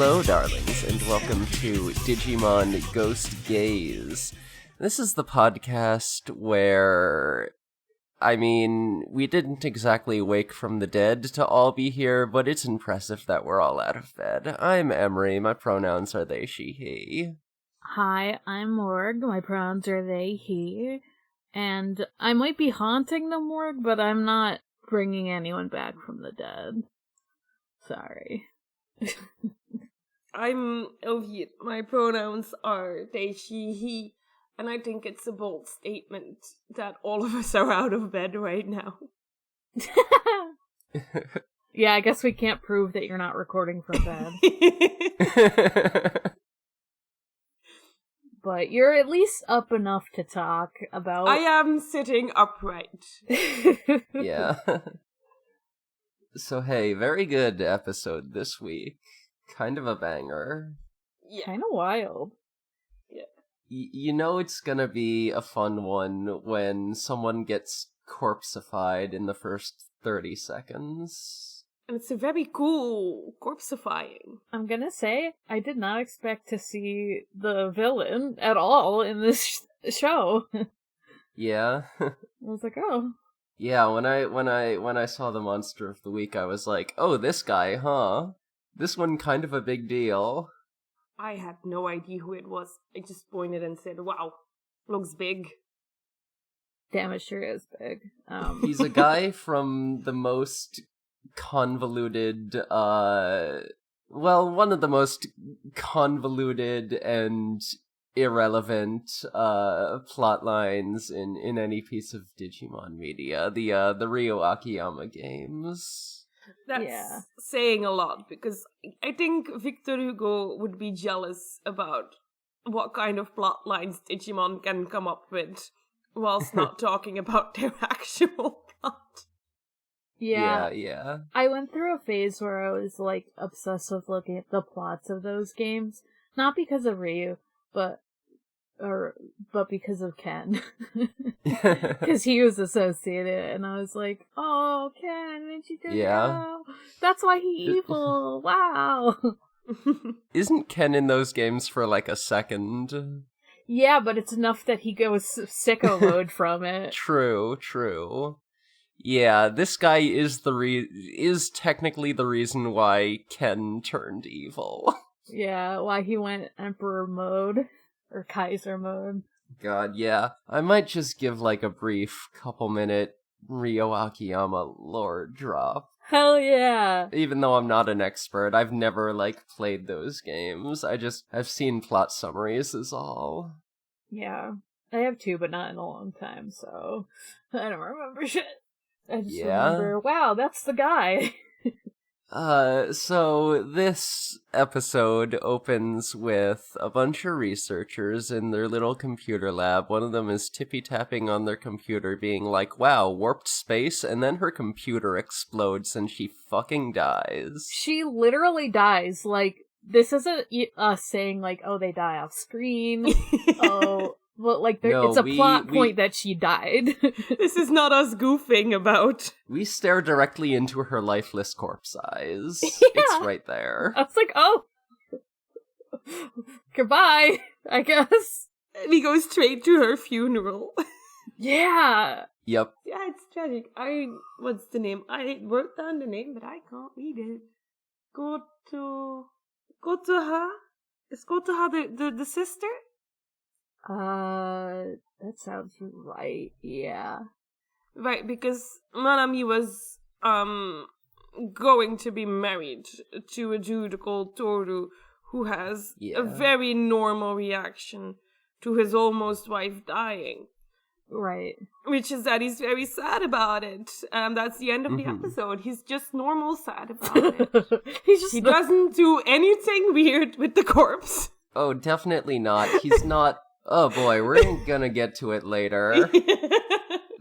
Hello, darlings, and welcome to Digimon Ghost Game. This is the podcast where, we didn't exactly wake from the dead to all be here, but it's impressive that we're all out of bed. I'm Emery, my pronouns are they, she, he. Hi, I'm Morg, my pronouns are they, he. And I might be haunting the morgue, but I'm not bringing anyone back from the dead. Sorry. I'm Elviet. My pronouns are they, she, he, and I think it's a bold statement that all of us are out of bed right now. Yeah, I guess we can't prove that you're not recording from bed. But you're at least up enough to talk about... I am sitting upright. Yeah. So hey, very good episode this week. Kind of a banger. Yeah. Kind of wild. Yeah. You know it's gonna be a fun one when someone gets corpseified in the first 30 seconds. And it's a very cool corpseifying. I'm gonna say, I did not expect to see the villain at all in this show. Yeah. I was like, oh. Yeah, when I saw the monster of the week, I was like, oh, this guy, huh? This one kind of a big deal. I had no idea who it was. I just pointed and said, wow, looks big. Damn, it sure is big. He's a guy from the most convoluted, one of the most convoluted and irrelevant plot lines in any piece of Digimon media, the Ryo Akiyama games. That's saying a lot, because I think Victor Hugo would be jealous about what kind of plot lines Digimon can come up with whilst not talking about their actual plot. Yeah. I went through a phase where I was, obsessed with looking at the plots of those games. Not because of Ryu, but because of Ken. Because he was associated, and I was like, oh, Ken, didn't you know? That's why he's evil, wow! Isn't Ken in those games for, a second? Yeah, but it's enough that he goes sicko mode from it. True. Yeah, this guy is is technically the reason why Ken turned evil. Yeah, why he went Emperor mode, or Kaiser mode. God, yeah. I might just give, a brief couple-minute Ryo Akiyama lore drop. Hell yeah! Even though I'm not an expert, I've never, played those games. I've seen plot summaries is all. Yeah. I have too, but not in a long time, so I don't remember shit. I just remember, wow, that's the guy. So this episode opens with a bunch of researchers in their little computer lab. One of them is tippy-tapping on their computer, being like, wow, warped space, and then her computer explodes and she fucking dies. She literally dies. This isn't us saying, oh, they die off screen. Oh... Well, it's a plot point that she died. This is not us goofing about. We stare directly into her lifeless corpse eyes. Yeah. It's right there. I was like, oh. Goodbye, I guess. And we go straight to her funeral. Yeah. Yep. Yeah, it's tragic. What's the name? I wrote down the name, but I can't read it. Gotoha? Is Gotoha the sister? That sounds right, yeah. Right, because Manami was, going to be married to a dude called Toru, who has a very normal reaction to his almost wife dying. Right. Which is that he's very sad about it. That's the end of the episode. He's just normal sad about it. He doesn't do anything weird with the corpse. Oh, definitely not. He's not... Oh boy, we're gonna get to it later.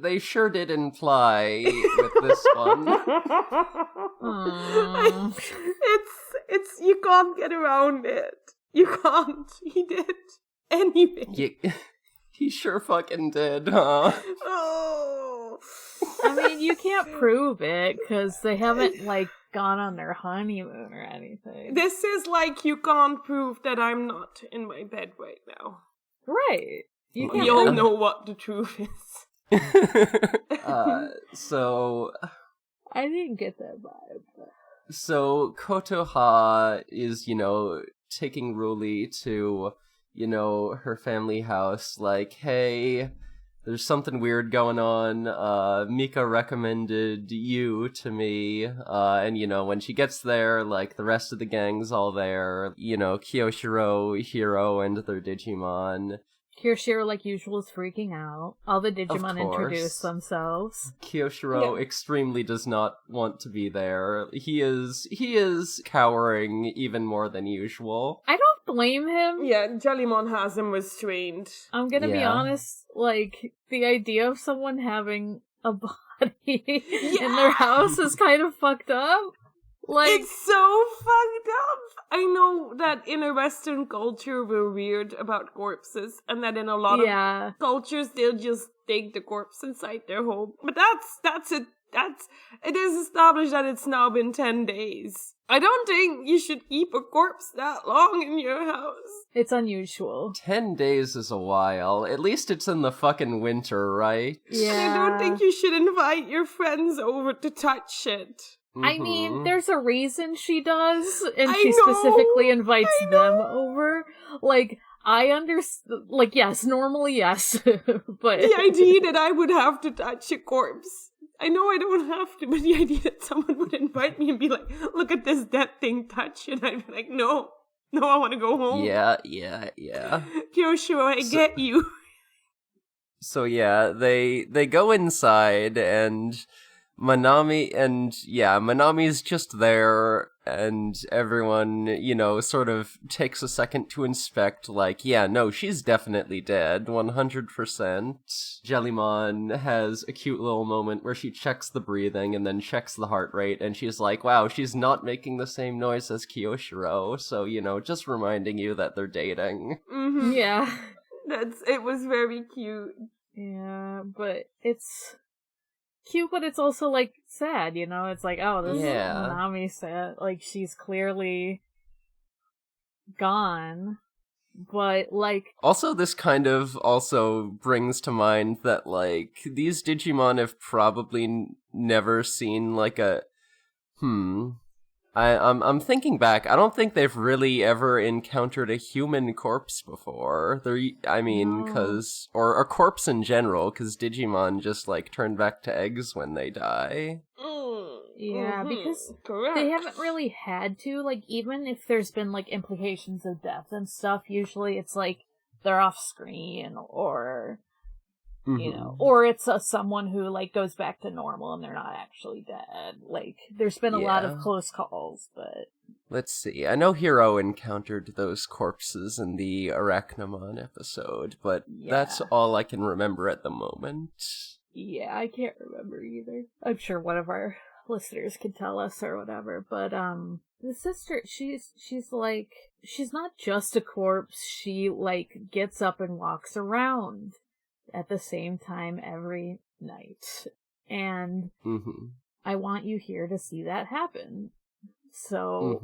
They sure did imply with this one. It's you can't get around it. You can't. He did. Anyway. He sure fucking did, huh? Oh. I mean, you can't prove it, because they haven't, gone on their honeymoon or anything. This is like, you can't prove that I'm not in my bed right now. Right. We all know what the truth is. So... I didn't get that vibe. But... So, Kotoha is, taking Ruli to, her family house, like, hey, there's something weird going on, Mika recommended you to me, and, when she gets there, like, the rest of the gang's all there, Kyoshiro, Hiro, and their Digimon. Kyoshiro, like usual, is freaking out. All the Digimon introduce themselves. Kyoshiro extremely does not want to be there. He is cowering even more than usual. I don't blame him. Yeah, Jellymon has him restrained. I'm gonna be honest, like, the idea of someone having a body in their house is kind of fucked up. Like, it's so fucked up. I know that in a Western culture we're weird about corpses, and that in a lot of cultures they'll just take the corpse inside their home. But it is established that it's now been 10 days. I don't think you should keep a corpse that long in your house. It's unusual. 10 days is a while. At least it's in the fucking winter, right? Yeah. And I don't think you should invite your friends over to touch it. I mean, there's a reason she does, and she specifically invites them over. Like, I understand, like, yes, normally yes, but... The idea that I would have to touch a corpse. I know I don't have to, but the idea that someone would invite me and be like, look at this dead thing, touch it, I'd be like, no, I want to go home. Yeah. Kyoshiro, I get you. So yeah, they go inside, and... Manami's just there, and everyone, sort of takes a second to inspect, like, yeah, no, she's definitely dead, 100%. Jellymon has a cute little moment where she checks the breathing and then checks the heart rate, and she's like, wow, she's not making the same noise as Kyoshiro, so, just reminding you that they're dating. Mm-hmm. Yeah. It was very cute. Yeah, but it's... cute, but it's also, like, sad, It's like, oh, this is Manami sad. Like, she's clearly gone, but, like... Also, this kind of also brings to mind that, like, these Digimon have probably never seen, like, I'm thinking back, I don't think they've really ever encountered a human corpse before. Or a corpse in general, because Digimon just, like, turn back to eggs when they die. Yeah, because they haven't really had to, like, even if there's been, like, implications of death and stuff, usually it's, like, they're off screen, or... or it's someone who, like, goes back to normal and they're not actually dead. Like, there's been a lot of close calls, but... Let's see. I know Hiro encountered those corpses in the Arachnamon episode, but that's all I can remember at the moment. Yeah, I can't remember either. I'm sure one of our listeners could tell us or whatever, but, the sister, she's like, she's not just a corpse, she, like, gets up and walks around at the same time every night. And I want you here to see that happen. So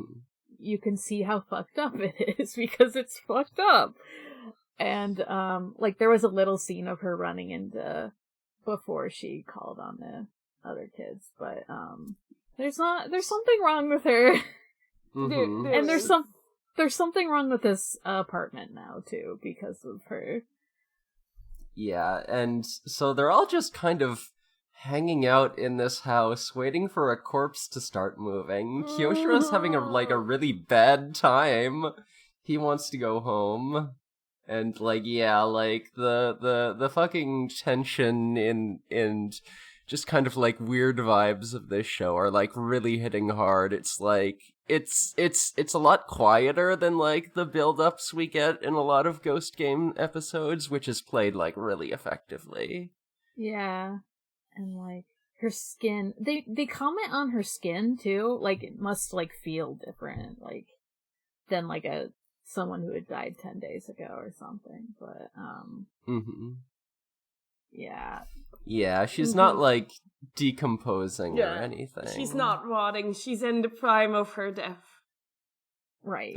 you can see how fucked up it is, because it's fucked up. And, like, there was a little scene of her running into before she called on the other kids, but, there's something wrong with her. And there's something wrong with this apartment now, too, because of her. Yeah, and so they're all just kind of hanging out in this house, waiting for a corpse to start moving. Kyoshiro's having a really bad time. He wants to go home. And, the fucking tension and just kind of, weird vibes of this show are, really hitting hard. It's, it's a lot quieter than, the build-ups we get in a lot of Ghost Game episodes, which is played, really effectively. Yeah. And, her skin... They comment on her skin, too. It must, feel different, than, someone who had died 10 days ago or something. But, Yeah. Yeah, she's not, like, decomposing or anything. She's not rotting. She's in the prime of her death. Right.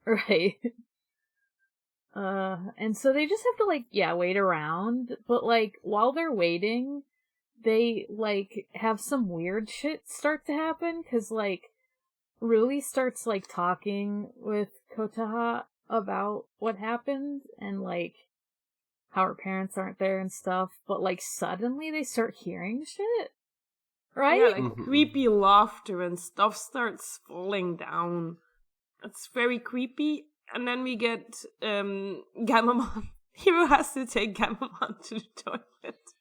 Right. And so they just have to, like, wait around. But, like, while they're waiting, they, like, have some weird shit start to happen. Because, like, Ruli starts, like, talking with Kotaha about what happened. And, like, how her parents aren't there and stuff, but, like, suddenly they start hearing shit, right? Yeah, like, creepy laughter and stuff starts falling down. It's very creepy, and then we get, Gamamon. Hiro has to take Gamamon to the toilet.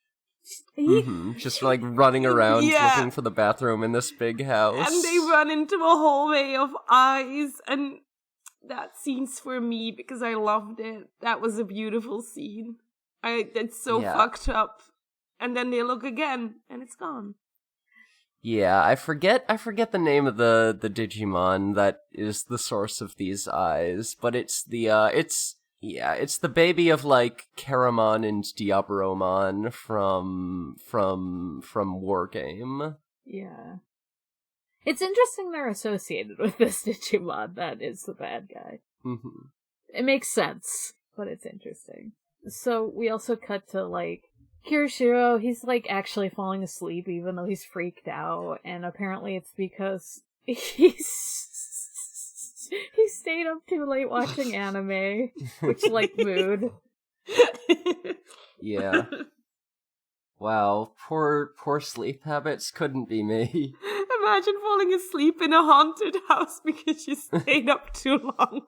Just, like, running around looking for the bathroom in this big house. And they run into a hallway of eyes, and that scene's for me because I loved it. That was a beautiful scene. It's so fucked up. And then they look again, and it's gone. Yeah, I forget the name of the Digimon that is the source of these eyes, but it's the it's the baby of, like, Karamon and Diaboromon from War Game. Yeah. It's interesting they're associated with this Digimon that is the bad guy. Mm-hmm. It makes sense, but it's interesting. So we also cut to, like, Kirishiro. He's, like, actually falling asleep even though he's freaked out, and apparently it's because he stayed up too late watching anime, which, like, mood. Yeah. Wow, poor sleep habits couldn't be me. Imagine falling asleep in a haunted house because you stayed up too long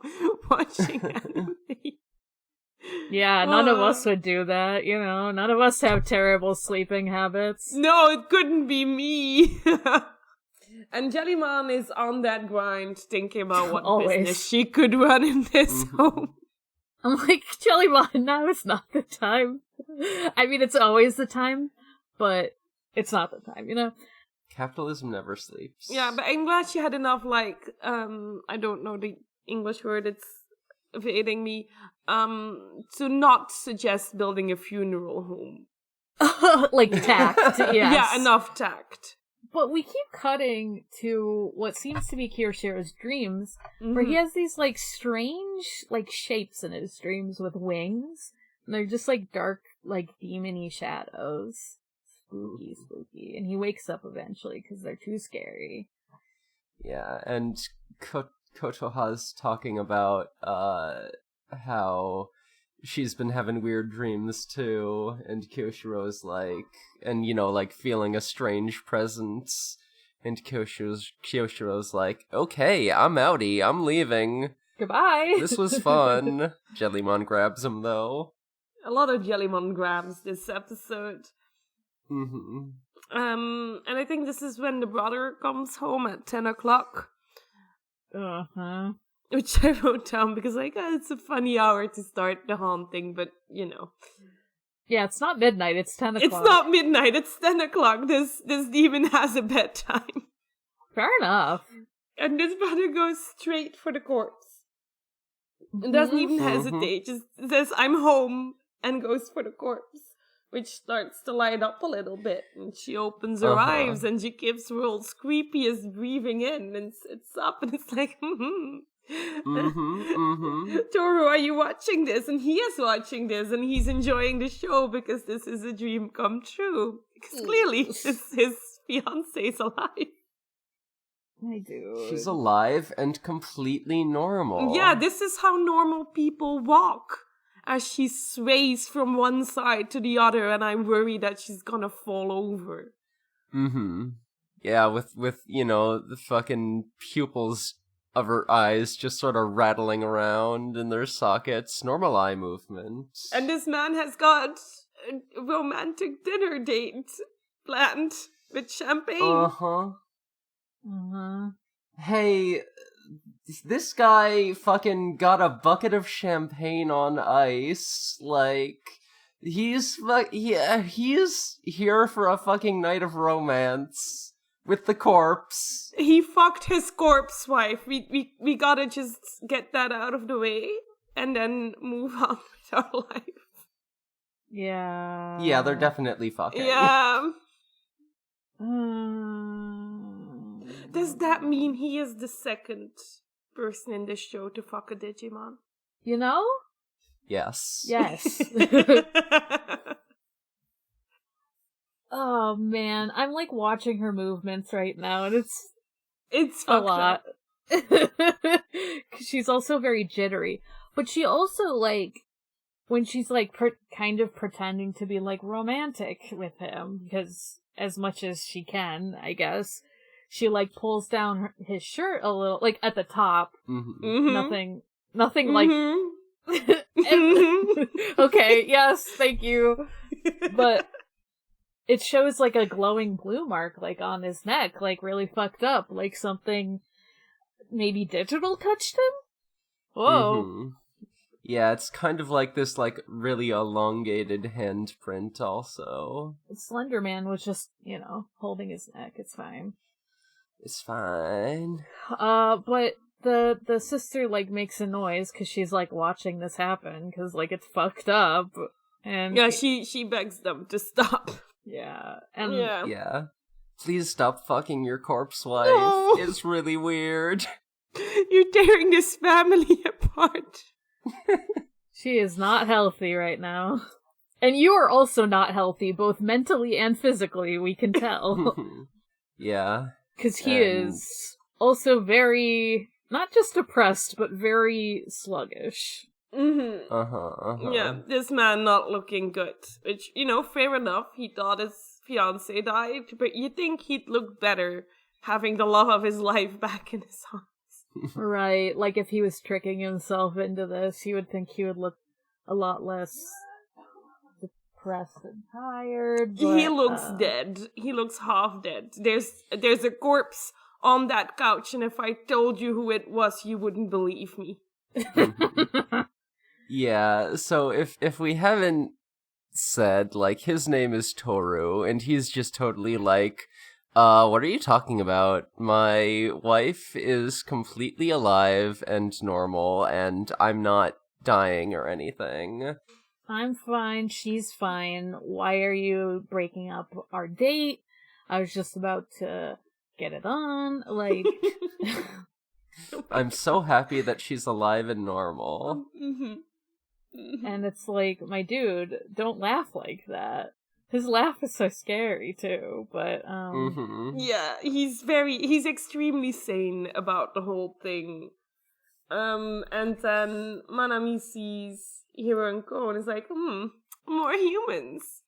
watching anime. Yeah, none of us would do that, you know. None of us have terrible sleeping habits. No, it couldn't be me. And Jellymon is on that grind, thinking about what business she could run in this home. I'm like, Jellymon, now is not the time. I mean, it's always the time, but it's not the time, you know? Capitalism never sleeps. Yeah, but I'm glad she had enough, like, I don't know the English word, it's evading me, to not suggest building a funeral home. Like tact, yes. Yeah, enough tact. But we keep cutting to what seems to be Kirishiro's dreams, where he has these, like, strange, like, shapes in his dreams with wings. And they're just, like, dark, like, demon-y shadows. Spooky, spooky. And he wakes up eventually because they're too scary. Yeah, and Kotoha's talking about, how she's been having weird dreams too, and Kyoshiro's like, and, you know, like, feeling a strange presence, and Kyoshiro's like, okay, I'm outie, I'm leaving. Goodbye! This was fun. Jellymon grabs him, though. A lot of Jellymon grabs this episode. Mm-hmm. And I think this is when the brother comes home at 10 o'clock. Uh-huh. Which I wrote down because, like, it's a funny hour to start the haunting, but, you know. Yeah, it's not midnight, it's 10 o'clock. It's not midnight, it's 10 o'clock. This demon has a bedtime. Fair enough. And this brother goes straight for the corpse. And doesn't even hesitate, just says, I'm home, and goes for the corpse. Which starts to light up a little bit, and she opens her eyes, and she gives World's creepiest breathing in, and sits up, and it's like, Toru, are you watching this? And he is watching this, and he's enjoying the show because this is a dream come true. Because clearly, his fiancé's alive. I do. She's alive and completely normal. Yeah, this is how normal people walk. As she sways from one side to the other, and I'm worried that she's gonna fall over. Yeah, with you know, the fucking pupils of her eyes just sort of rattling around in their sockets. Normal eye movement. And this man has got a romantic dinner date planned with champagne. Hey, this guy fucking got a bucket of champagne on ice. Like, he's here for a fucking night of romance with the corpse. He fucked his corpse wife. We gotta just get that out of the way and then move on with our life. Yeah. Yeah, they're definitely fucking. Yeah. Does that mean he is the second person in this show to fuck a Digimon? You know? Yes. Yes. Oh man, I'm like watching her movements right now, and it's a lot. She's also very jittery, but she also like when she's like kind of pretending to be like romantic with him, because as much as she can, I guess, she like pulls down his shirt a little, like at the top. Mm-hmm. Mm-hmm. Nothing Mm-hmm. like. Okay, yes, thank you, but. It shows, like, a glowing blue mark, like, on his neck, like, really fucked up, like something maybe digital touched him? Whoa. Mm-hmm. Yeah, it's kind of like this, like, really elongated handprint, also. Slender Man was just, holding his neck, it's fine. It's fine. But the sister, like, makes a noise, because she's, like, watching this happen, because, like, it's fucked up, and... Yeah, she begs them to stop. Yeah, and... Yeah. Please stop fucking your corpse wife. No. It's really weird. You're tearing this family apart. She is not healthy right now. And you are also not healthy, both mentally and physically, we can tell. Yeah. Because he is also very, not just depressed, but very sluggish. Mm-hmm. Uh-huh. Yeah, this man not looking good. Which, fair enough. He thought his fiancée died, but you think he'd look better having the love of his life back in his arms. Right, like if he was tricking himself into this, you would think he would look a lot less depressed and tired. But, he looks dead. He looks half dead. There's a corpse on that couch, and if I told you who it was, you wouldn't believe me. Yeah, so if we haven't said, like, his name is Toru, and he's just totally like, what are you talking about? My wife is completely alive and normal, and I'm not dying or anything. I'm fine, she's fine. Why are you breaking up our date? I was just about to get it on, like... I'm so happy that she's alive and normal. Mm-hmm. Mm-hmm. And it's like, my dude, don't laugh like that. His laugh is so scary too, but Yeah, he's extremely sane about the whole thing. And then Manami sees Hiro and Ko and is like, more humans.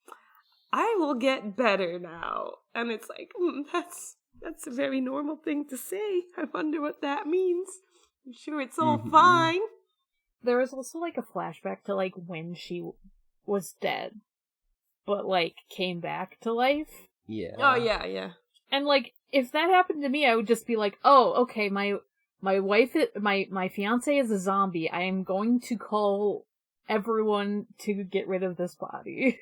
I will get better now. And it's like, that's a very normal thing to say. I wonder what that means. I'm sure it's all fine. There was also, like, a flashback to, like, when she was dead, but, like, came back to life. Yeah. Oh, yeah. And, like, if that happened to me, I would just be like, oh, okay, my wife, my fiance is a zombie. I am going to call everyone to get rid of this body.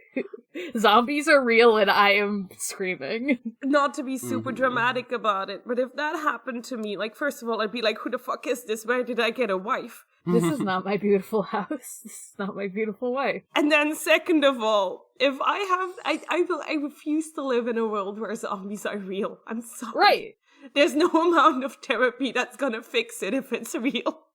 Zombies are real and I am screaming. Not to be super dramatic about it, but if that happened to me, like, first of all, I'd be like, who the fuck is this? Where did I get a wife? This is not my beautiful house. This is not my beautiful wife. And then second of all, if I refuse to live in a world where zombies are real. I'm sorry. Right. There's no amount of therapy that's gonna fix it if it's real.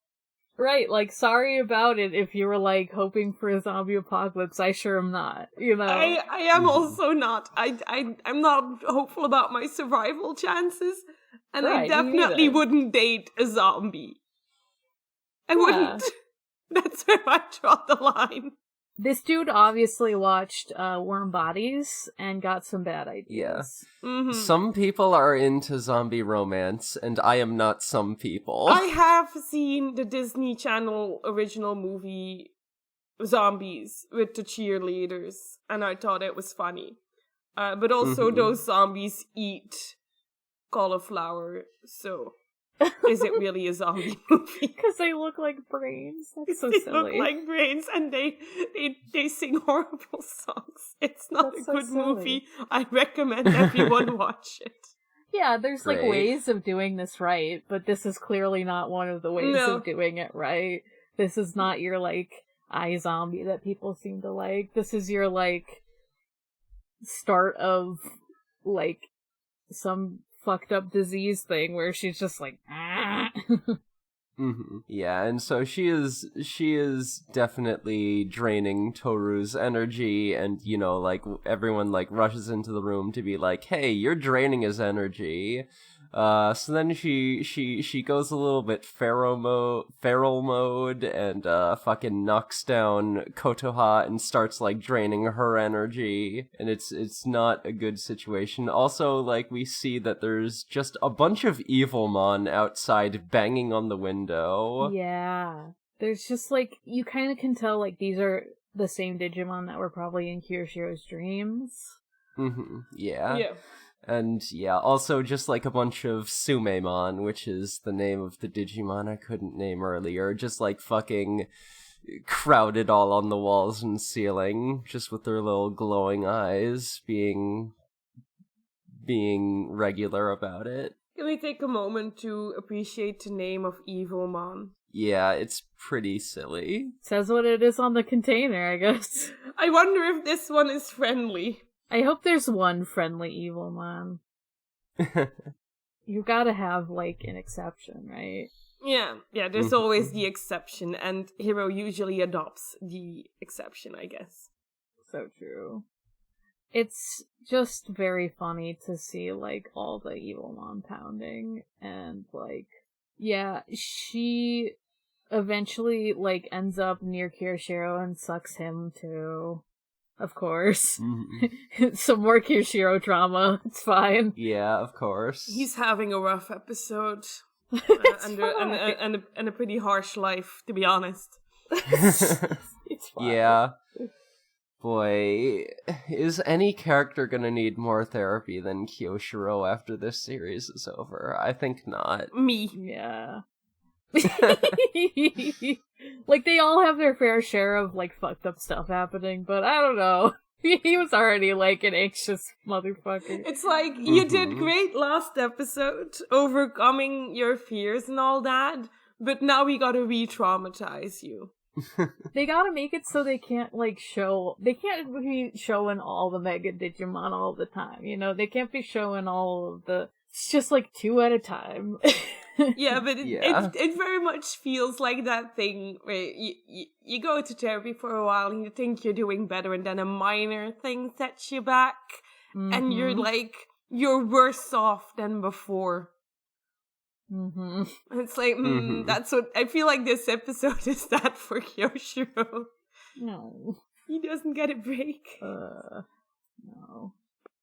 Right, like, sorry about it if you were, like, hoping for a zombie apocalypse. I sure am not, you know? I am also not. I'm not hopeful about my survival chances, and right, I definitely wouldn't date a zombie. I wouldn't. That's where I draw the line. This dude obviously watched Warm Bodies and got some bad ideas. Yeah. Mm-hmm. Some people are into zombie romance, and I am not some people. I have seen the Disney Channel original movie Zombies with the cheerleaders, and I thought it was funny. But also those zombies eat cauliflower, so... Is it really a zombie movie? Because they look like brains. That's so they silly. Look like brains, and they sing horrible songs. It's not That's a so good silly. movie. I recommend everyone watch it. Yeah, there's like Great. ways of doing this right, but this is clearly not one of the ways of doing it right. This is not your like, iZombie that people seem to like. This is your, like, start of, like, some fucked up disease thing where she's just like, ah. Mm-hmm. Yeah, and so she is definitely draining Toru's energy, and, you know, like, everyone, like, rushes into the room to be like, hey, you're draining his energy. So then she goes a little bit feral mode and fucking knocks down Kotoha and starts, like, draining her energy, and it's not a good situation. Also, like, we see that there's just a bunch of Evilmon outside banging on the window. Yeah. There's just, like, you kind of can tell, like, these are the same Digimon that were probably in Kiyoshiro's dreams. Mm-hmm. Yeah. Yeah. And yeah, also just like a bunch of Sumemon, which is the name of the Digimon I couldn't name earlier, just like fucking crowded all on the walls and ceiling, just with their little glowing eyes being regular about it. Can we take a moment to appreciate the name of Evilmon? Yeah, it's pretty silly. Says what it is on the container, I guess. I wonder if this one is friendly. I hope there's one friendly Evilmon. You gotta have, like, an exception, right? Yeah, there's always the exception, and Hiro usually adopts the exception, I guess. So true. It's just very funny to see, like, all the Evilmon pounding, and, like, yeah, she eventually, like, ends up near Kirishiro and sucks him too. Of course. Mm-hmm. Some more Kirishiro drama. It's fine. Yeah, of course. He's having a rough episode. And a pretty harsh life, to be honest. It's fine. Yeah. Boy, is any character gonna need more therapy than Kyoshiro after this series is over? I think not. Me. Yeah. Like, they all have their fair share of, like, fucked up stuff happening, but I don't know. He was already, like, an anxious motherfucker. It's like, you did great last episode, overcoming your fears and all that, but now we gotta re-traumatize you. They gotta make it so they can't, like, they can't be showing all the Mega Digimon all the time, you know? They can't be showing all of it's just, like, 2 at a time. Yeah, but it very much feels like that thing where you go to therapy for a while and you think you're doing better, and then a minor thing sets you back, and you're like, you're worse off than before. Mm-hmm. It's like, that's what I feel like this episode is that for Kyoshiro. No. He doesn't get a break. No.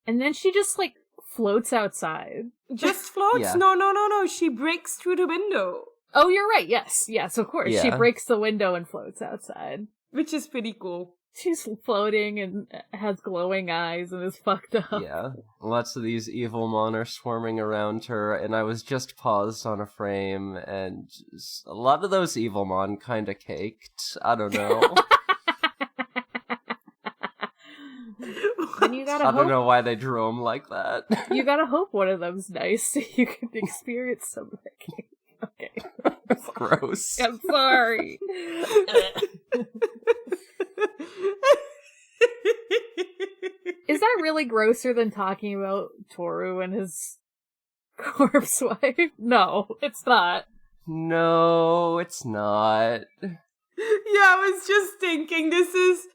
And then she just, like, floats outside. Just floats? Yeah. No. She breaks through the window. Oh, you're right. Yes, of course. Yeah. She breaks the window and floats outside. Which is pretty cool. She's floating and has glowing eyes and is fucked up. Yeah, lots of these Evilmon are swarming around her, and I was just paused on a frame, and a lot of those Evilmon kinda caked. I don't know. Then you gotta I don't know why they drew them like that. You gotta hope one of them's nice so you can experience some of that cake. Okay. Gross. I'm sorry. Is that really grosser than talking about Toru and his corpse wife? No, it's not. No, it's not. Yeah, I was just thinking, this is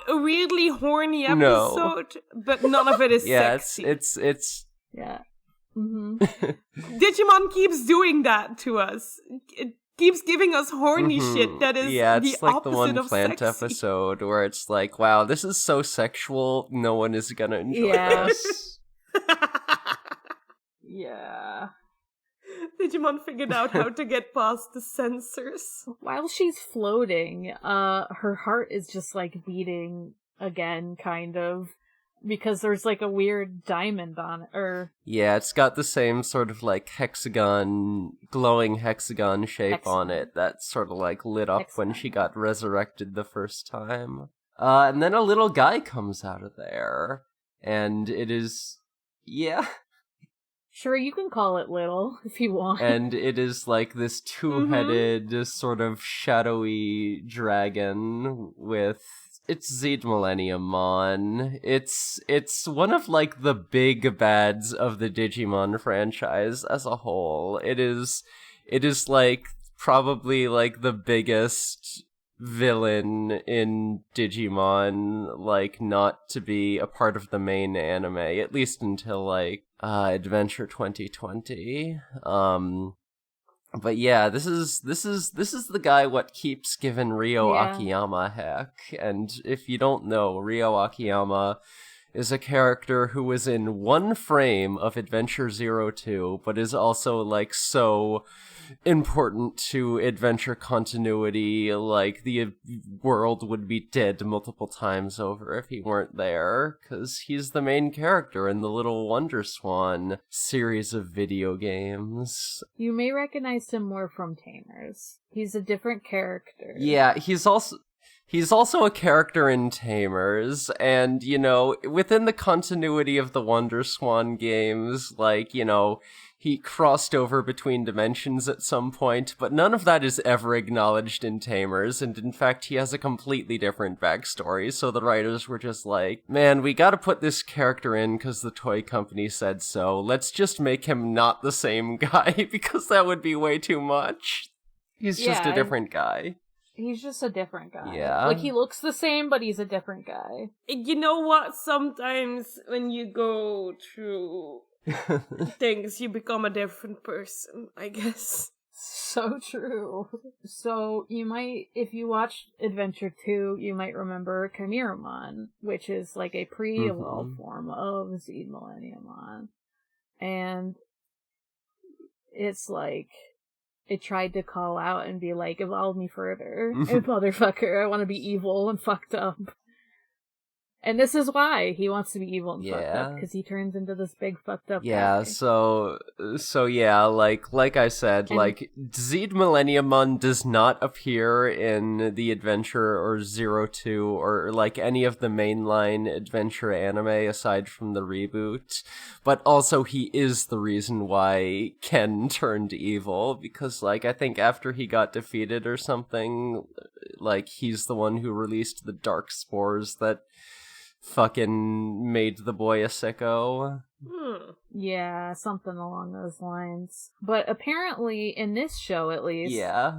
a weirdly horny episode, but none of it is sexy. It's yeah. Mm-hmm. Digimon keeps doing that to us. It keeps giving us horny shit that is it's the like opposite the one of plant sexy. episode where it's like, wow, this is so sexual, no one is gonna enjoy this. Yeah. Digimon figured out how to get past the censors. While she's floating, her heart is just, like, beating again, kind of, because there's, like, a weird diamond on it, Yeah, it's got the same sort of, like, glowing hexagon shape on it that sort of, like, lit up when she got resurrected the first time. And then a little guy comes out of there, and it is... Yeah. Sure, you can call it little if you want. And it is like this two-headed sort of shadowy dragon with... It's Zed Millenniummon. It's one of like the big bads of the Digimon franchise as a whole. It is like probably like the biggest villain in Digimon, like, not to be a part of the main anime, at least until like Adventure 2020. But yeah, this is the guy what keeps giving Ryo Akiyama heck. And if you don't know, Ryo Akiyama is a character who was in one frame of Adventure 02, but is also like so important to adventure continuity, like the world would be dead multiple times over if he weren't there, because he's the main character in the Little Wonder Swan series of video games. You may recognize him more from Tamers. He's a different character. Yeah, he's also a character in Tamers, and, you know, within the continuity of the Wonder Swan games, like, you know, he crossed over between dimensions at some point, but none of that is ever acknowledged in Tamers, and in fact, he has a completely different backstory, so the writers were just like, man, we gotta put this character in because the toy company said so. Let's just make him not the same guy, because that would be way too much. He's just a different guy. He's just a different guy. Yeah. Like, he looks the same, but he's a different guy. You know what? Sometimes when you go through things, you become a different person, I guess. So true. So, you might, if you watched Adventure 2, you might remember Chimera-mon, which is like a pre-evolved form of Zed Millenniummon. And it's like, it tried to call out and be like, evolve me further. And motherfucker, I want to be evil and fucked up. And this is why he wants to be evil and fucked up, because he turns into this big fucked up guy. So yeah, like I said, like, Zed Millenniummon does not appear in the Adventure or 02 or like any of the mainline Adventure anime aside from the reboot, but also he is the reason why Ken turned evil, because like I think after he got defeated or something, like he's the one who released the dark spores that fucking made the boy a sicko. Yeah, something along those lines. But apparently, in this show at least,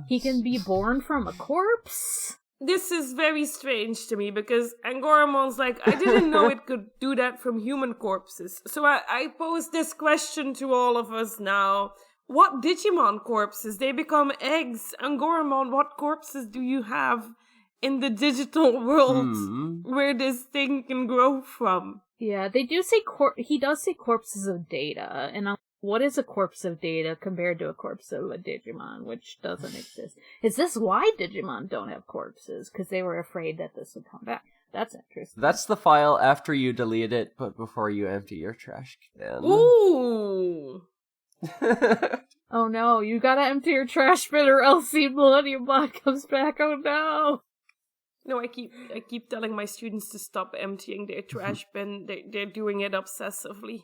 he can be born from a corpse? This is very strange to me, because Angoramon's like, I didn't know it could do that from human corpses. So I pose this question to all of us now. What Digimon corpses? They become eggs. Angoramon, what corpses do you have in the digital world where this thing can grow from? Yeah, they do say he does say corpses of Data, and what is a corpse of Data compared to a corpse of a Digimon, which doesn't exist? Is this why Digimon don't have corpses? Because they were afraid that this would come back. That's interesting. That's the file after you delete it, but before you empty your trash can. Ooh! Oh no, you gotta empty your trash bin or else Zed Millenniummon comes back, oh no! No, I keep telling my students to stop emptying their trash bin. They're doing it obsessively.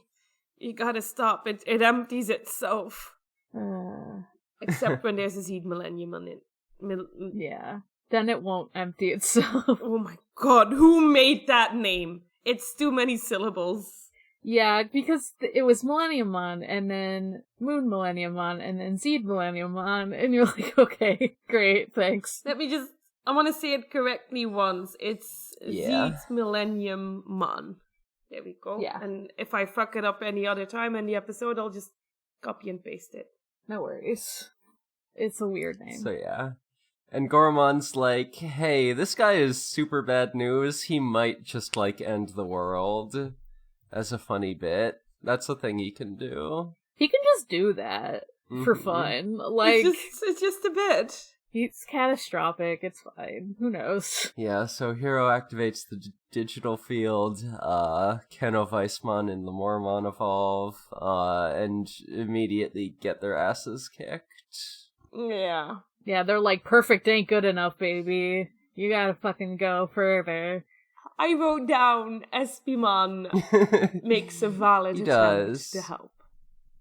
You gotta stop. It empties itself. Except when there's a Zed Millenniummon in. Yeah. Then it won't empty itself. Oh my god, who made that name? It's too many syllables. Yeah, because it was Millenniummon, and then Moon Millenniummon, and then Zed Millenniummon, and you're like, okay, great, thanks. I want to say it correctly once. It's Zed Millenniummon. There we go. Yeah. And if I fuck it up any other time in the episode, I'll just copy and paste it. No worries. It's a weird name. So yeah. And Goramon's like, hey, this guy is super bad news. He might just, like, end the world. As a funny bit. That's a thing he can do. He can just do that for fun. Like, it's just a bit. It's catastrophic. It's fine. Who knows? Yeah, so Hero activates the digital field, Keno Weissmon and Lemormon evolve, and immediately get their asses kicked. Yeah. Yeah, they're like, perfect ain't good enough, baby. You gotta fucking go further. I wrote down Espimon makes a valid attempt to help.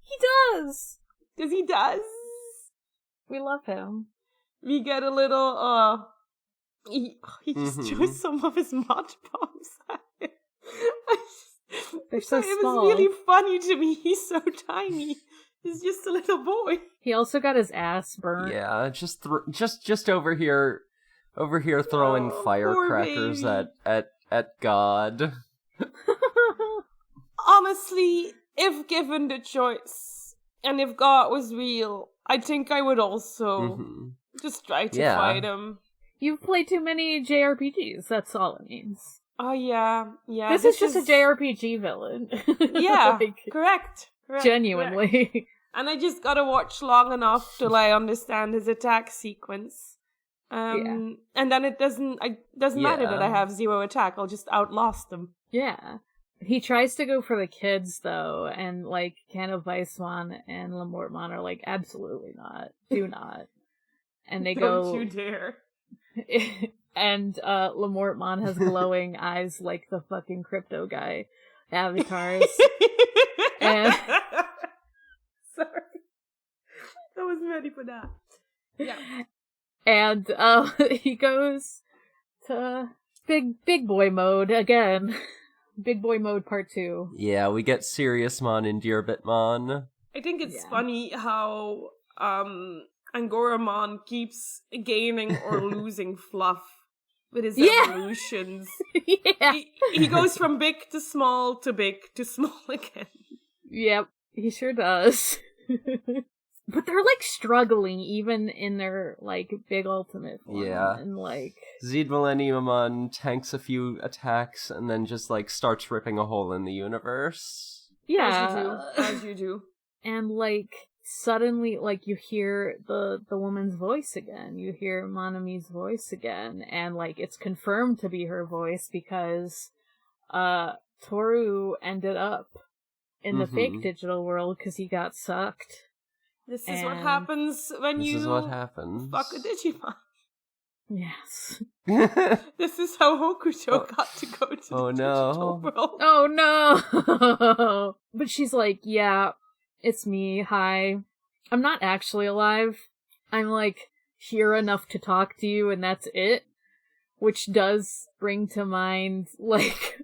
He does! Because he does. We love him. We get a little, he just Mhm. threw some of his mod bombs at him. They're so It small. was really funny to me. He's so tiny. He's just a little boy. He also got his ass burnt. Yeah, just over here throwing Oh, firecrackers poor at God. Honestly, if given the choice, and if God was real, I think I would also Mhm. just try to Yeah. fight him. You've played too many JRPGs, that's all it means. Oh, yeah. This is just a JRPG villain. Yeah, Like, correct. genuinely. Correct. And I just gotta watch long enough till I understand his attack sequence. And then it doesn't matter that I have 0 attack, I'll just outlast them. Yeah. He tries to go for the kids, though, and, like, Canna Weissman and Lamortmon are like, absolutely not. Do not. And they Don't you dare. And Lamortmon has glowing eyes like the fucking crypto guy avatars. And sorry. I wasn't ready for that. Yeah. And he goes to big boy mode again. Big boy mode part 2. Yeah, we get Seriousmon and Dearbitmon. I think it's funny how Angoramon keeps gaining or losing fluff with his evolutions. Yeah. He goes from big to small again. Yep, he sure does. But they're, like, struggling even in their, like, big ultimate form. Yeah. And, like... Zeed Millenniumon tanks a few attacks and then just, like, starts ripping a hole in the universe. Yeah. As you do. And, like, suddenly, like, you hear the woman's voice again. You hear Monami's voice again. And, like, it's confirmed to be her voice because Toru ended up in the fake digital world because he got sucked. This is what happens when you fuck a Digimon. Yes. This is how Hokuto got to go to the digital world. Oh no! But she's like, yeah, it's me, hi. I'm not actually alive. I'm, like, here enough to talk to you and that's it. Which does bring to mind, like,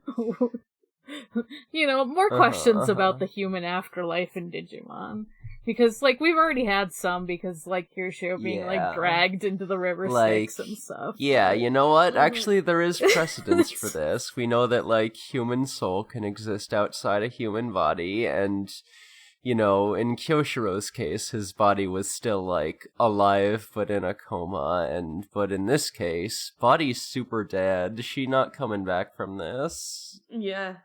you know, more questions about the human afterlife in Digimon. Because, like, we've already had some because, like, Kirishio being, like, dragged into the river Styx and stuff. Yeah, you know what? Actually, there is precedence for this. We know that, like, human soul can exist outside a human body, and, you know, in Kyoshiro's case, his body was still, like, alive, but in a coma, but in this case, body's super dead. She not coming back from this. Yeah.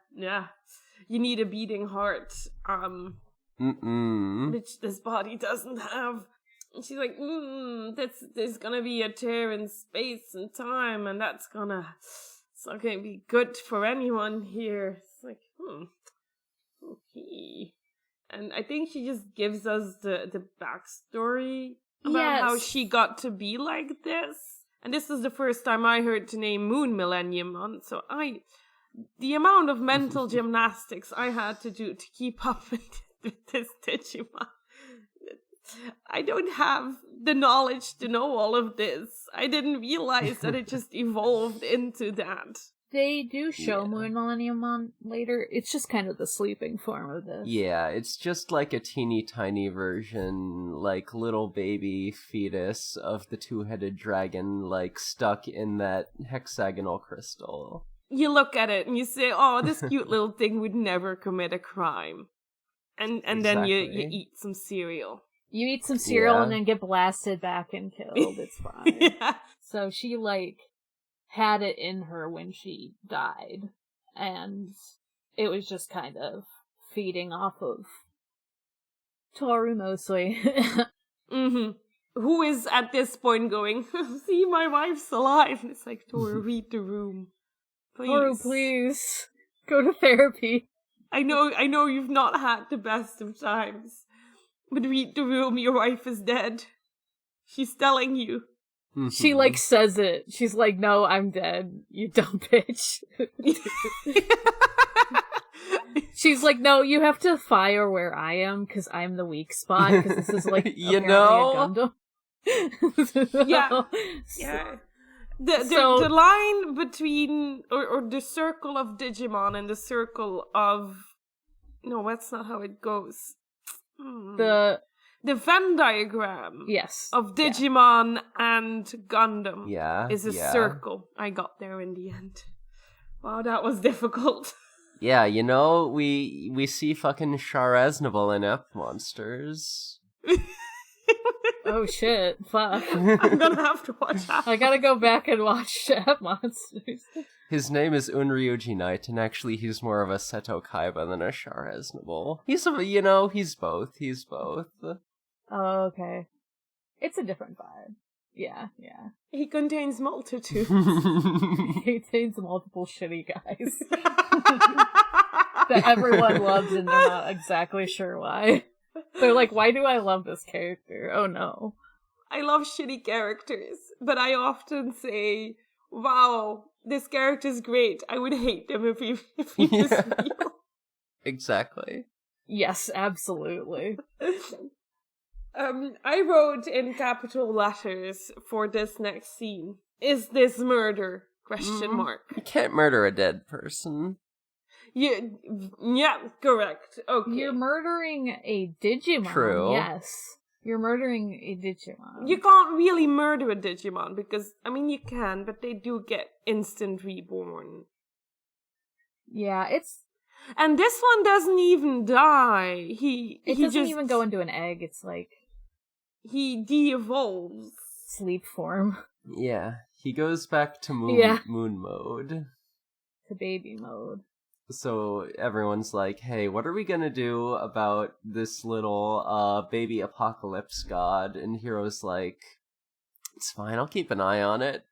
You need a beating heart, which this body doesn't have. And she's like, there's gonna be a tear in space and time, and it's not gonna be good for anyone here. It's like, okay. And I think she just gives us the backstory about how she got to be like this. And this is the first time I heard the name Moon Millennium on, so the amount of mental gymnastics I had to do to keep up with this Digimon. I don't have the knowledge to know all of this. I didn't realize that it just evolved into that. They do show Moon Millennium later. It's just kind of the sleeping form of this. Yeah, it's just like a teeny tiny version, like little baby fetus of the two-headed dragon, like stuck in that hexagonal crystal. You look at it and you say, oh, this cute little thing would never commit a crime. And then you eat some cereal. You eat some cereal and then get blasted back and killed. It's fine. Yeah. So she, like, had it in her when she died. And it was just kind of feeding off of Toru mostly. Who is at this point going, see, my wife's alive. And it's like, Toru, read the room. Please. Toru, please. Go to therapy. I know you've not had the best of times, but read the room, your wife is dead. She's telling you. She, like, says it. She's like, no, I'm dead, you dumb bitch. She's like, no, you have to fire where I am, because I'm the weak spot, because this is, like, you know? A Gundam. Yeah. The line between, or the circle of Digimon and the circle of... No, that's not how it goes. The Venn diagram of Digimon and Gundam is a circle. I got there in the end. Wow, that was difficult. Yeah, you know, we see fucking Char-Aznable in F Monsters. Oh shit, fuck. I'm gonna have to watch that. I gotta go back and watch F Monsters. His name is Unryuji Knight, and actually he's more of a Seto Kaiba than a Char-Aznable. He's both. He's both. Oh, okay. It's a different vibe. Yeah. He contains multitudes. He contains multiple shitty guys. That everyone loves and they're not exactly sure why. They're like, why do I love this character? Oh no. I love shitty characters, but I often say, wow, this character's great. I would hate him if he was real. Exactly. Yes, absolutely. I wrote in capital letters for this next scene, is this murder? ? You can't murder a dead person. Yeah, correct. Okay. You're murdering a Digimon. True. Yes. You're murdering a Digimon. You can't really murder a Digimon because, I mean, you can, but they do get instant reborn. Yeah, it's... And this one doesn't even die. It doesn't even go into an egg. It's like... He de-evolves. Sleep form. Yeah, he goes back to moon mode. To baby mode. So everyone's like, hey, what are we gonna do about this little baby apocalypse god? And Hero's like, it's fine, I'll keep an eye on it.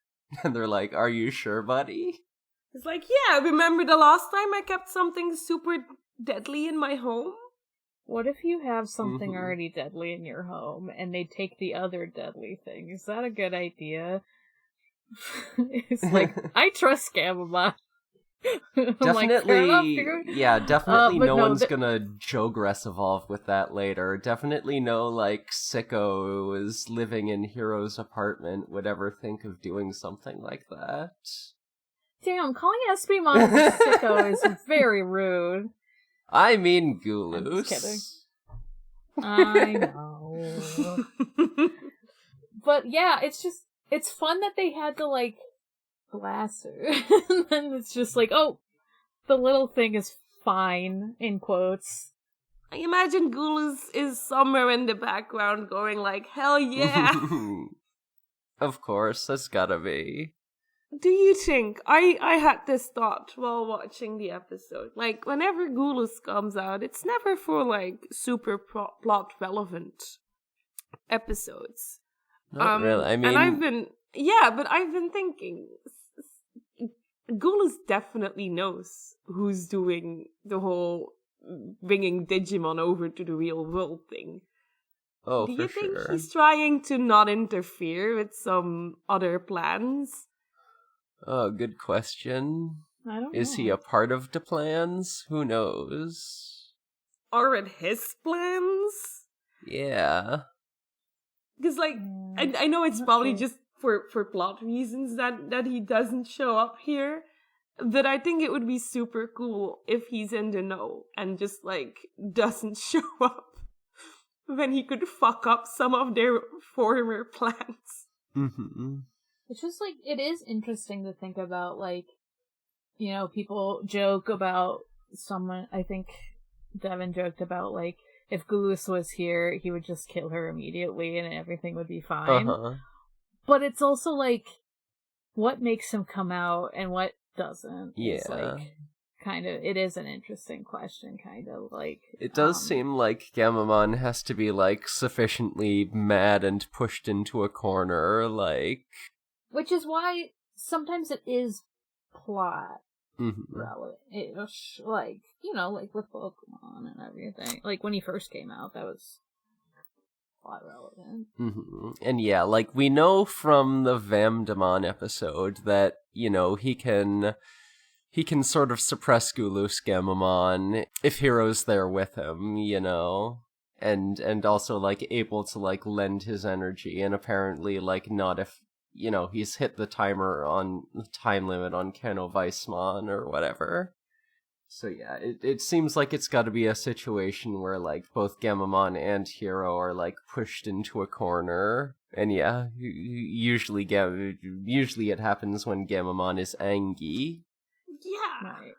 And they're like, are you sure, buddy? It's like, yeah, remember the last time I kept something super deadly in my home? What if you have something already deadly in your home and they take the other deadly thing? Is that a good idea? It's like, I trust Gamma. Definitely, like, definitely no one's gonna Jogress evolve with that later. Definitely no, like, sicko who is living in Hero's apartment would ever think of doing something like that. Damn, calling Espimon a sicko is very rude. I mean Gooloos. I'm just kidding. I know. But yeah, it's fun that they had to, like, blast her. And then it's just like, oh, the little thing is fine, in quotes. I imagine Gooloos is somewhere in the background going like, hell yeah. Of course, that's gotta be. Do you think, I had this thought while watching the episode, like, whenever Gooloos comes out, it's never for, like, super plot relevant episodes. Not really, I mean... And I've been thinking, Gooloos definitely knows who's doing the whole bringing Digimon over to the real world thing. Oh, Do for you think sure. he's trying to not interfere with some other plans? Oh, good question. I don't know. Is he a part of the plans? Who knows? Are it his plans? Yeah. Because, like, I know it's probably just for plot reasons that he doesn't show up here, but I think it would be super cool if he's in the know and just, like, doesn't show up when he could fuck up some of their former plans. Mm-hmm. It's just, like, it is interesting to think about, like, you know, people joke about someone, I think Devin joked about, like, if Gooloos was here, he would just kill her immediately and everything would be fine. But it's also, like, what makes him come out and what doesn't? Yeah. It's, like, kind of, it is an interesting question, kind of, like... It does seem like Gamamon has to be, like, sufficiently mad and pushed into a corner, like... Which is why sometimes it is plot relevant. Like, you know, like with Pokemon and everything. Like, when he first came out, that was plot relevant. And yeah, like, we know from the Vamdemon episode that, you know, he can he can sort of suppress Gulus Gamamon if Hero's there with him, you know? And also, like, able to, like, lend his energy, and apparently, like, not if, you know, he's hit the time limit on Keno Weissmon or whatever. So yeah, it seems like it's gotta be a situation where, like, both Gamamon and Hero are, like, pushed into a corner. And yeah, usually it happens when Gamamon is angry. Yeah. Right.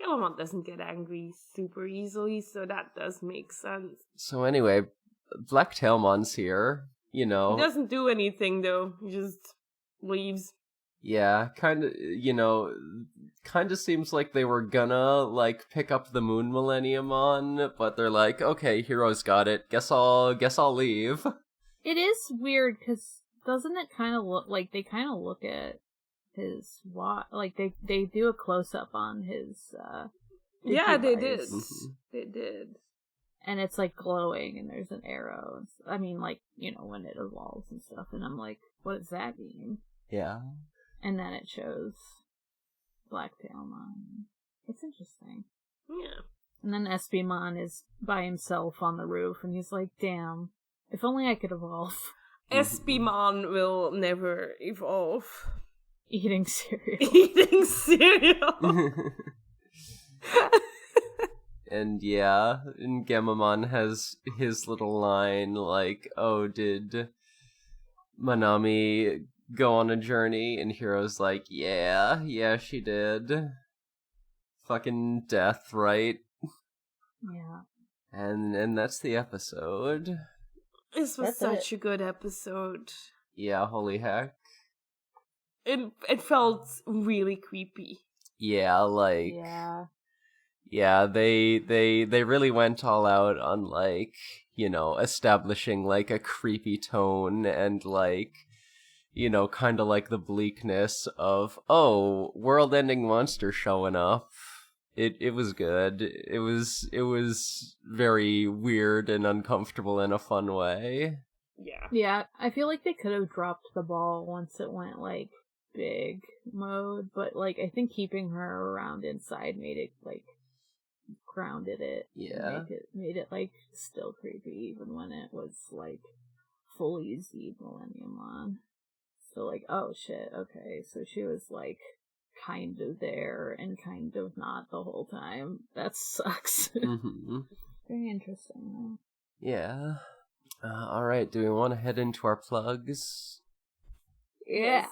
Gamamon doesn't get angry super easily, so that does make sense. So anyway, Black Tailmon's here, you know. He doesn't do anything, though. He just leaves. Yeah, kind of seems like they were gonna, like, pick up the Moon Millenniumon, but they're like, okay, Hero's got it, guess I'll leave. It is weird, because doesn't it kind of look like they kind of look at his watch, like they do a close-up on his Yeah, they did. Mm-hmm. They did. And it's, like, glowing, and there's an arrow. I mean, like, you know, when it evolves and stuff, and I'm like, what does that mean? Yeah. And then it shows Black Tailmon. It's interesting. Yeah. And then Espimon is by himself on the roof, and he's like, damn, if only I could evolve. Espimon will never evolve. Eating cereal. Eating cereal! And yeah, and Gamamon has his little line like, oh, did Manami go on a journey? And Hero's like, yeah, she did. Fucking death, right? Yeah. And that's the episode. This was That's such a good episode. Yeah, holy heck. It felt really creepy. Yeah, like... Yeah. Yeah, they really went all out on, like, you know, establishing, like, a creepy tone and, like, you know, kind of like the bleakness of, oh, world-ending monster showing up. It was good. It was very weird and uncomfortable in a fun way. Yeah. Yeah, I feel like they could have dropped the ball once it went, like, big mode, but, like, I think keeping her around inside made it, like, grounded it. Yeah. Made it, like, still creepy, even when it was, like, fully Z Millenniumon. So, like, oh shit, okay, so she was, like, kind of there and kind of not the whole time. That sucks. Mm-hmm. Very interesting, though. Yeah. Alright, do we want to head into our plugs? Yeah. Yes,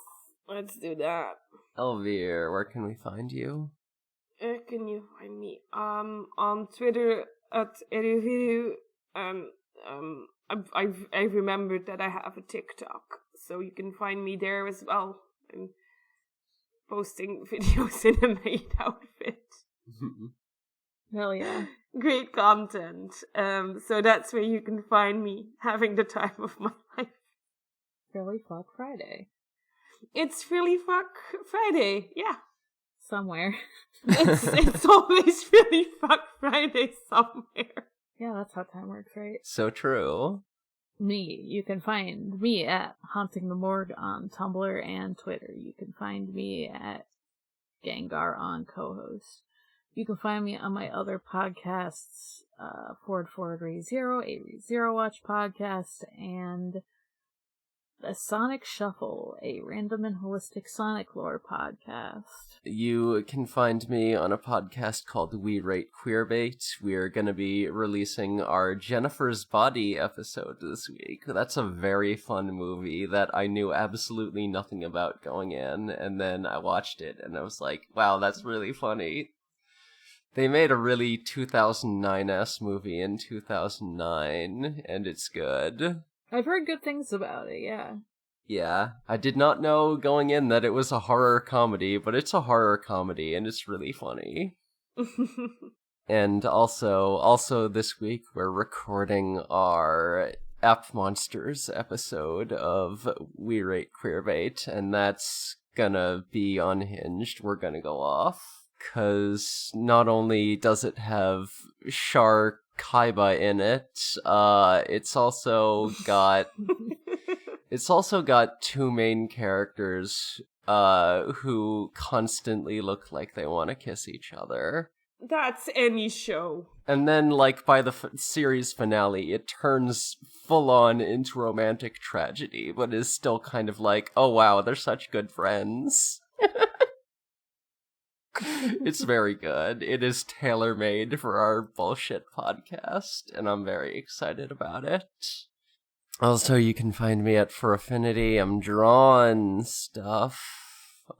let's do that. Elvire, where can we find you? Where can you find me? On Twitter at Eriviru. I've remembered that I have a TikTok, so you can find me there as well. I'm posting videos in a maid outfit. Hell yeah. Great content. So that's where you can find me having the time of my life. Really Fuck Friday. It's really Fuck Friday, yeah. Somewhere. It's always really Fuck Friday somewhere. Yeah, that's how time works, right? So true. You can find me at Haunting the Morgue on Tumblr and Twitter. You can find me at Gengar on co-host. You can find me on my other podcasts, Forward Re Zero, a Re Zero Watch podcast, and The Sonic Shuffle, a random and holistic Sonic lore podcast. You can find me on a podcast called We Rate Queerbait. We're going to be releasing our Jennifer's Body episode this week. That's a very fun movie that I knew absolutely nothing about going in, and then I watched it, and I was like, wow, that's really funny. They made a really 2009-esque movie in 2009, and it's good. I've heard good things about it, yeah. Yeah, I did not know going in that it was a horror comedy, but it's a horror comedy, and it's really funny. And also this week, we're recording our App Monsters episode of We Rate Queerbait, and that's gonna be unhinged. We're gonna go off. Because not only does it have Shark Kaiba in it, it's also got two main characters who constantly look like they want to kiss each other. That's any show. And then, like, by the series finale, it turns full-on into romantic tragedy, but is still kind of like, oh wow, they're such good friends. It's very good. It is tailor-made for our bullshit podcast, and I'm very excited about it. Also, you can find me at For Affinity. I'm drawing stuff.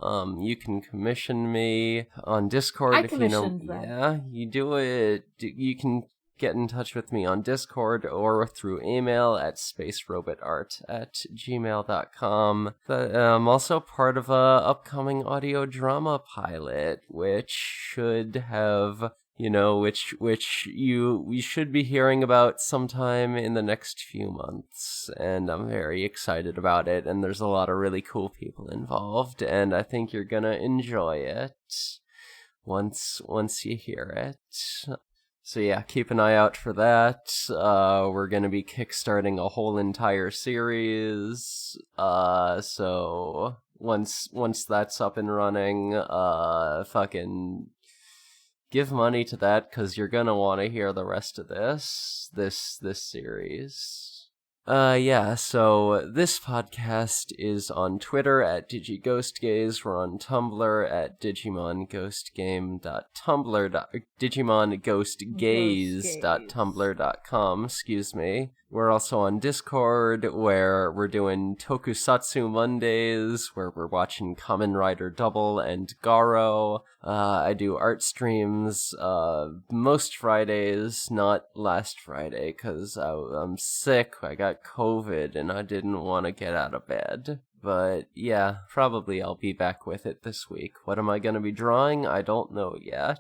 You can commission me on Discord if you know. Yeah, you do it. You can get in touch with me on Discord or through email at spacerobotart@gmail.com. But I'm also part of a upcoming audio drama pilot, which should have, which we should be hearing about sometime in the next few months, and I'm very excited about it, and there's a lot of really cool people involved, and I think you're gonna enjoy it once you hear it. So yeah, keep an eye out for that. We're gonna be kickstarting a whole entire series, so once that's up and running, fucking give money to that, because you're gonna want to hear the rest of this series. So this podcast is on Twitter at DigiGhostGaze. We're on Tumblr at DigimonGhostGaze.tumblr.com, excuse me. We're also on Discord, where we're doing Tokusatsu Mondays, where we're watching Kamen Rider Double and Garo. I do art streams most Fridays, not last Friday, because I'm sick, I got COVID, and I didn't want to get out of bed. But yeah, probably I'll be back with it this week. What am I going to be drawing? I don't know yet.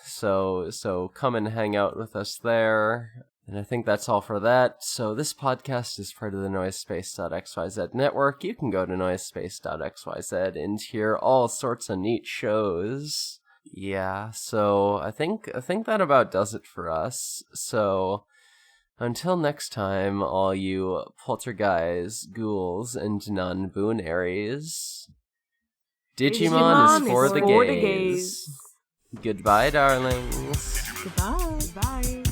So come and hang out with us there. And I think that's all for that. So this podcast is part of the Noisespace.xyz network. You can go to Noisespace.xyz and hear all sorts of neat shows. Yeah, so I think that about does it for us. So until next time, all you poltergeists, ghouls, and non-boonaries, Digimon is for the gays. Goodbye, darlings. Goodbye. Bye.